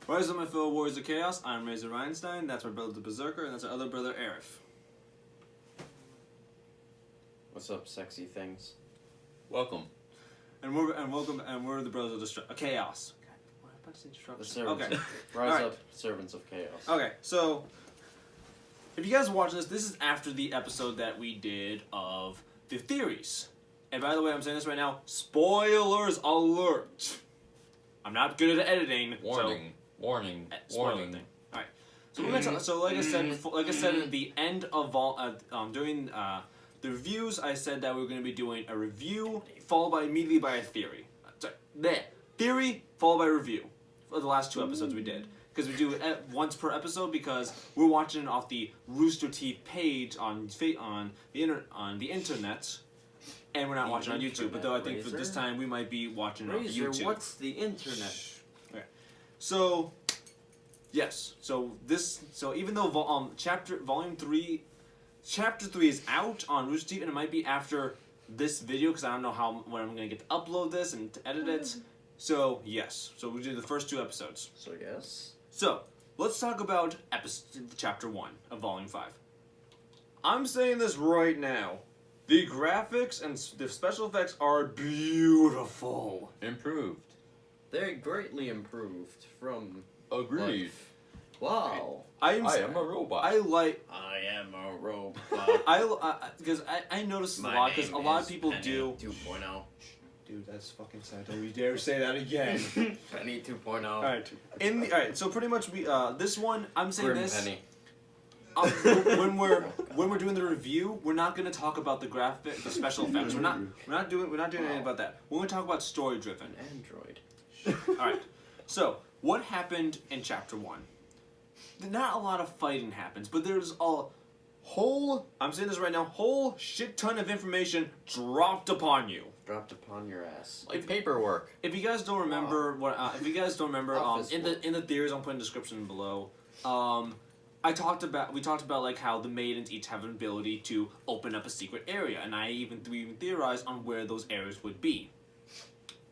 Rise up, my fellow warriors of chaos. I'm Razor Reinstein. That's my brother, the Berserker, and that's our other brother, Arif. What's up, sexy things? Welcome. And we're the brothers of chaos. What am I about to say? The Destruction. servants. Okay. Rise Alright. up, servants of chaos. Okay, so if you guys are watching this is after the episode that we did of the theories. And by the way, I'm saying this right now, spoilers alert. I'm not good at editing. Warning. Warning. Spoiler Warning. thing. All right. So we're gonna so like I said at the end of during the reviews, I said that we were going to be doing a review followed by immediately by a theory. Sorry, theory followed by review for the last two episodes we did, because we do it once per episode because we're watching it off the Rooster Teeth page on the internet. And we're not watching on YouTube, but though I think for this time we might be watching it on YouTube. What's the internet? Okay. So, yes. So even though volume 3, chapter 3 is out on Rooster Teeth, and it might be after this video because I don't know when I'm gonna get to upload this and to edit it. So yes. So we do the first 2 episodes. So yes. So let's talk about chapter 1 of volume 5. I'm saying this right now. The graphics and the special effects are beautiful. Improved. They're greatly improved from... Agreed. Wow. I am a robot. I am a robot. Because I noticed a lot because a lot of people do. 2.0. Dude, that's fucking sad. Don't you dare say that again. Penny 2.0. All right. So pretty much this one I'm saying Grim this. Penny. When we're doing the review, we're not going to talk about the special effects. We're not doing anything about that. We're going to talk about story driven. Android. All right. So what happened in chapter 1? Not a lot of fighting happens, but there's a whole. I'm saying this right now. Whole shit ton of information dropped upon you. Dropped upon your ass. Like paperwork. If you guys don't remember in the theories I'll put in the description below. We talked about like how the maidens each have an ability to open up a secret area, and we even theorized on where those areas would be.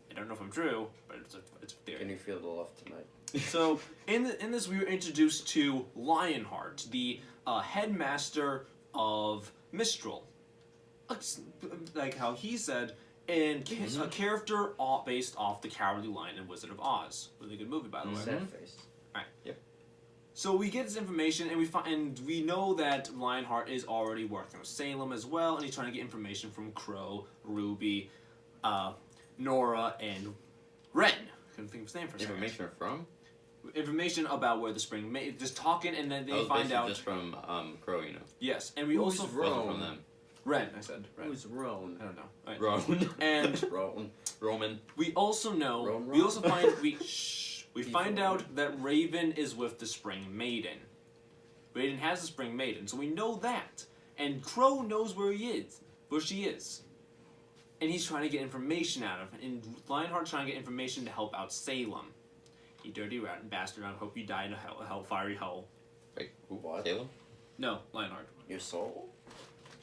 I don't know if I'm true, but it's a theory. Can you feel the love tonight? So in this, we were introduced to Lionheart, the headmaster of Mistral, like how he said, and a character based off the Cowardly Lion and Wizard of Oz. Really good movie, by the way. Sad face. Right. Yep. So we get this information, and we know that Lionheart is already working with Salem as well, and he's trying to get information from Crow, RWBY, Nora, and Ren. Couldn't think of his name for a second. Information from? Information about where the spring just talking, and then they find out. Just from Crow, you know. Yes, and we Who's also Wasn't from them. Ren. I said Ren. Who's Roan? I don't know. Right. Roan. And Roan. Roman. we also know. Roan. We also find out that Raven is with the Spring Maiden. Raven has the Spring Maiden, so we know that. And Crow knows where she is. And he's trying to get information out of her. And Lionheart's trying to get information to help out Salem. You dirty rat bastard, I hope you die in a fiery hell. Wait, who? What? Salem? No, Lionheart. Your soul?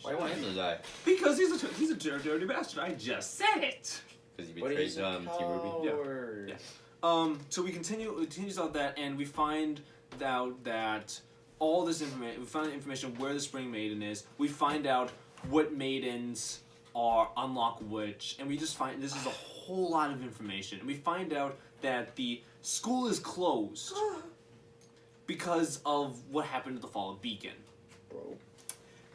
Why do you want him to die? Because he's a dirty bastard, I just said it! Because he But betrayed he's Team a RWBY? coward. Yeah. So we continues on that, and we find out that all this information, we find information where the Spring Maiden is, we find out what maidens unlock which, and we just find, this is a whole lot of information, and we find out that the school is closed because of what happened to the fall of Beacon. Bro.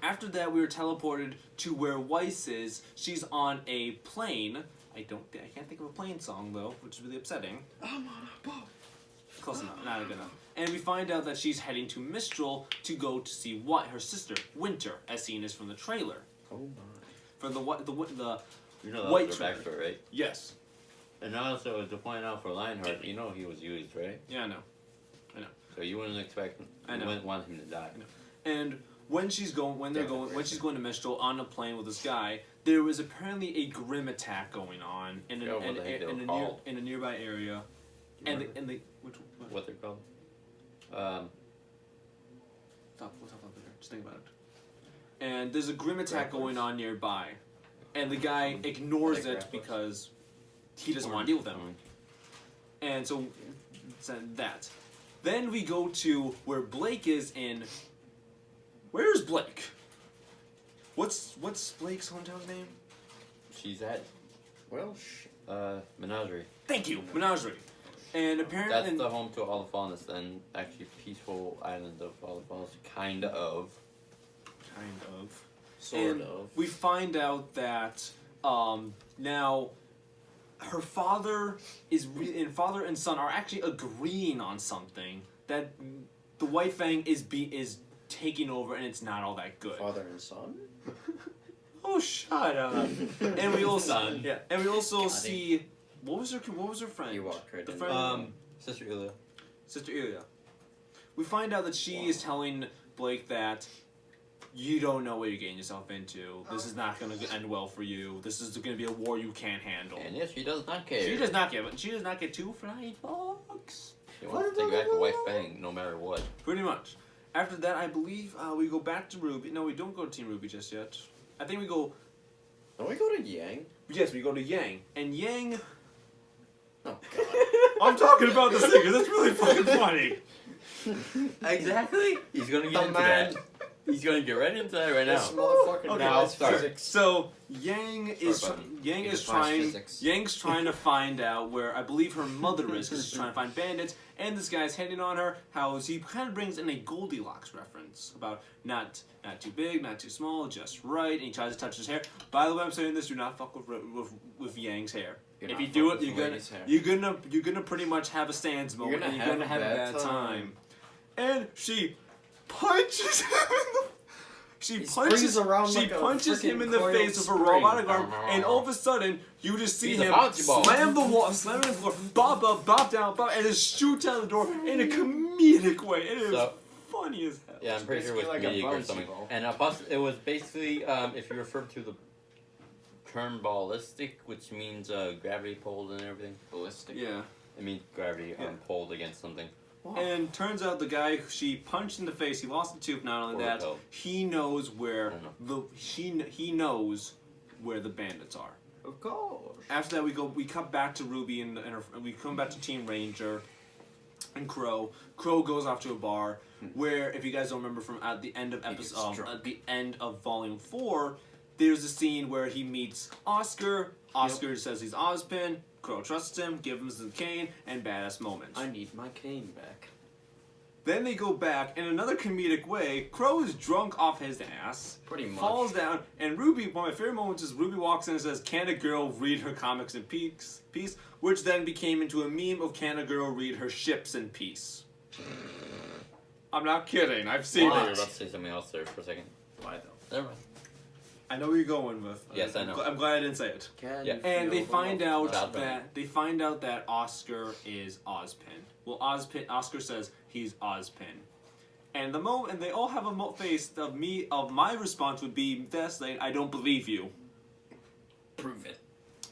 After that, we were teleported to where Weiss is. She's on a plane. I can't think of a plane song though, which is really upsetting. I'm on a boat. Close enough, not good enough. And we find out that she's heading to Mistral to go to see her sister, Winter, as seen as from the trailer. Oh my. For the You know White that's their backstory, right? Yes. And also, to point out for Lionheart, you know he was used, right? Yeah, I know. So you wouldn't expect, you wouldn't want him to die. And when she's going to Mistral on a plane with this guy, there was apparently a grim attack going on in a nearby area. What they're called? We'll talk about it later. Just think about it. And there's a grim attack going on nearby, and the guy ignores it because he doesn't want to deal with them. And so that. Then we go to where Blake is in. Where's Blake? What's Blake's hometown's name? She's at Well, Menagerie. Thank you, Menagerie. And apparently, That's the home to all the Fallness, and actually peaceful island of all the Fallness, kind of. sort of. We find out that now her father and father and son are actually agreeing on something that the White Fang is taking over, and it's not all that good. Father and son? Oh, shut up! And we also see what was her friend? You walked right the in. friend, Sister Ilya. Sister Ilya. We find out that she is telling Blake that you don't know what you're getting yourself into. This is not going to end well for you. This is going to be a war you can't handle. And yes, she does not care. She does not get 2 flying fox. She wants to take back the White Fang, no matter what. Pretty much. After that, I believe we go back to RWBY. No, we don't go to Team RWBY just yet. I think we go. Don't we go to Yang? Yes, we go to Yang. And Yang. Oh, God. I'm talking about this thing because it's really fucking funny. Exactly. He's gonna get into that. He's gonna get right into that right This now. motherfucker Okay, now let's start. physics. So Yang is button. Yang He is defies trying. physics. Yang's trying to find out where I believe her mother is because she's trying to find bandits. And this guy's hitting on her. How he kind of brings in a Goldilocks reference about not too big, not too small, just right. And he tries to touch his hair. By the way, I'm saying this: do not fuck with Yang's hair. You're If not you do fucking it, with ladies' hair. you're gonna pretty much have a sans moment, gonna and you're gonna have a bad time. And she punches him in the. She punches him in the face with a robotic arm, and all of a sudden you just see He's a him bouncy ball. slam the wall, slam it on the floor, bop up, bop down, bop, and just shoots out the door in a comedic way. It is So- funny as hell. Yeah, I'm pretty sure it was basically like a comedic or bouncy something. ball. And it was basically, if you refer to the term ballistic, which means gravity pulled and everything. Ballistic. Yeah. It means gravity pulled against something. And turns out the guy she punched in the face, he lost a tooth. Not only Or that, repelled. he knows where Oh, he knows where the bandits are. Of course. After that, we come back to RWBY and we come back to Team Ranger and Crow. Crow goes off to a bar where, if you guys don't remember from at the end of at the end of Volume 4, there's a scene where he meets Oscar. Oscar says he's Ozpin. Crow trusts him, gives him the cane, and badass moments. I need my cane back. Then they go back in another comedic way. Crow is drunk off his ass. Pretty much. Falls down, and RWBY, one of my favorite moments is RWBY walks in and says, "Can a girl read her comics in peace?" Which then became into a meme of "Can a girl read her ships in peace?" I'm not kidding. I've seen You were it. about to say something else there for a second. Why though? Never mind. I know where you're going with. Yes, I know. I'm glad I didn't say it. Can Yeah. you And they feel the find love? out Stop that Oscar is Ozpin. Well, Oscar says he's Ozpin. And they all have a face of my response would be this saying, "I don't believe you." Prove it.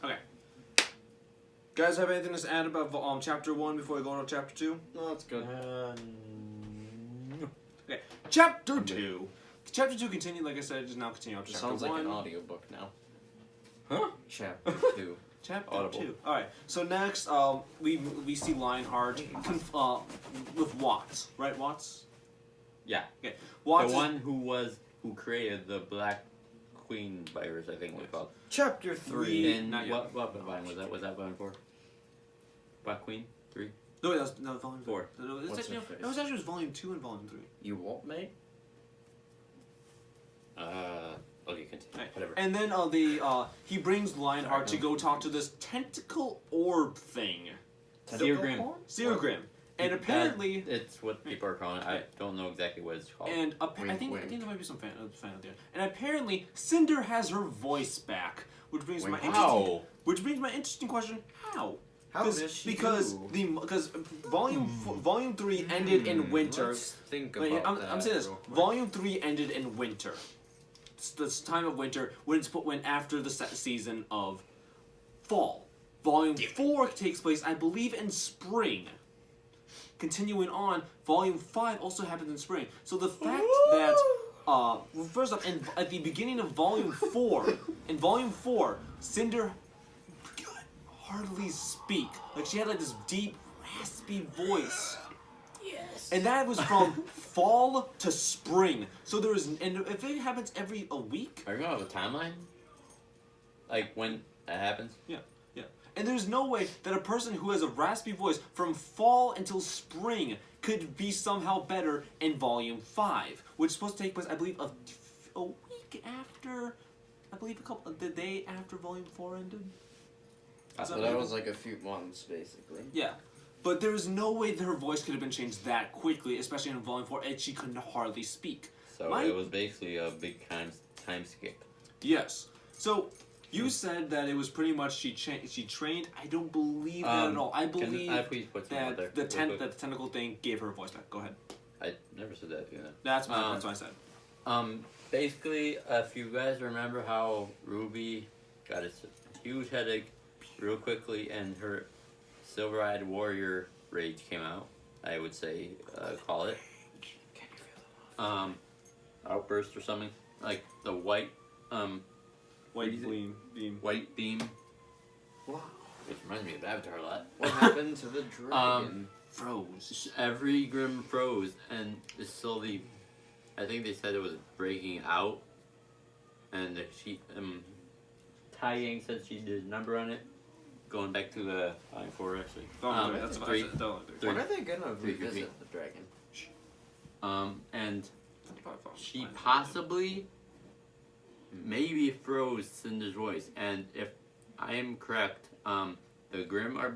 Okay. Guys, have anything to add about chapter 1 before we go on to chapter 2? No, that's good. No. Okay. Chapter 2. Chapter 2 continued, like I said, just now continue up to It chapter sounds 1. like an audiobook now. Huh? Chapter 2. Chapter Audible. 2. Alright, so next, we see Lionheart with Watts. Right, Watts? Yeah. Okay. Watts The one who created the Black Queen virus, I think it was called. Chapter 3. And not yet. what volume was that? Was that volume 4? Black Queen 3. No, wait, that was volume 4. No, What's actually, her face? it was actually volume 2 and volume 3. You what, mate? Okay, continue. Right. Whatever. And then he brings Lionheart to go talk to this tentacle orb thing. Seer Grim. Seergrim. And apparently... It's what people are calling it. I don't know exactly what it's called. And I think wink. there might be some fan out there. And apparently, Cinder has her voice back, which brings Wink. How? my interesting question: How? How does she because do? because volume 3 ended in winter. Let's think Wait, about I'm saying this. real quick. Volume 3 ended in winter. It's this time of winter when after the season of fall. Volume 4 takes place, I believe, in spring. Continuing on, Volume 5 also happens in spring. So the fact that, well, first off, at the beginning of Volume 4, in Volume 4, Cinder could hardly speak. Like, she had like this deep, raspy voice. Yes. And that was from fall to spring. So there was, and if it happens every a week, Are you gonna have a timeline? Like when that happens? and there's no way that a person who has a raspy voice from fall until spring could be somehow better in Volume 5, which is supposed to take place, I believe, a week after, I believe the day after Volume 4 ended. So that was like a few months, basically. Yeah. But there's no way that her voice could have been changed that quickly, especially in Volume 4, and she couldn't hardly speak. So it was basically a big time skip. Yes. So you said that it was pretty much she trained. I don't believe that at all. I believe Can I please put some out there? that the tentacle thing gave her a voice back. Go ahead. I never said that. That's what I said. Basically, if you guys remember how Ruby got a huge headache real quickly and her Silver-Eyed Warrior Rage came out, I would say, call it. Outburst or something. Like the white, White beam. white beam. Wow. Which reminds me of Avatar a lot. What happened to the dragon? Froze. Every Grim froze, and it's slowly. I think they said it was breaking out, and she Tai Yang said she did a number on it. Going back to the Volume 4 actually. That's what I three. said. Don't. When are they gonna 350. revisit the dragon? And she possibly, maybe froze Cinder's voice, and if I am correct, the Grimm are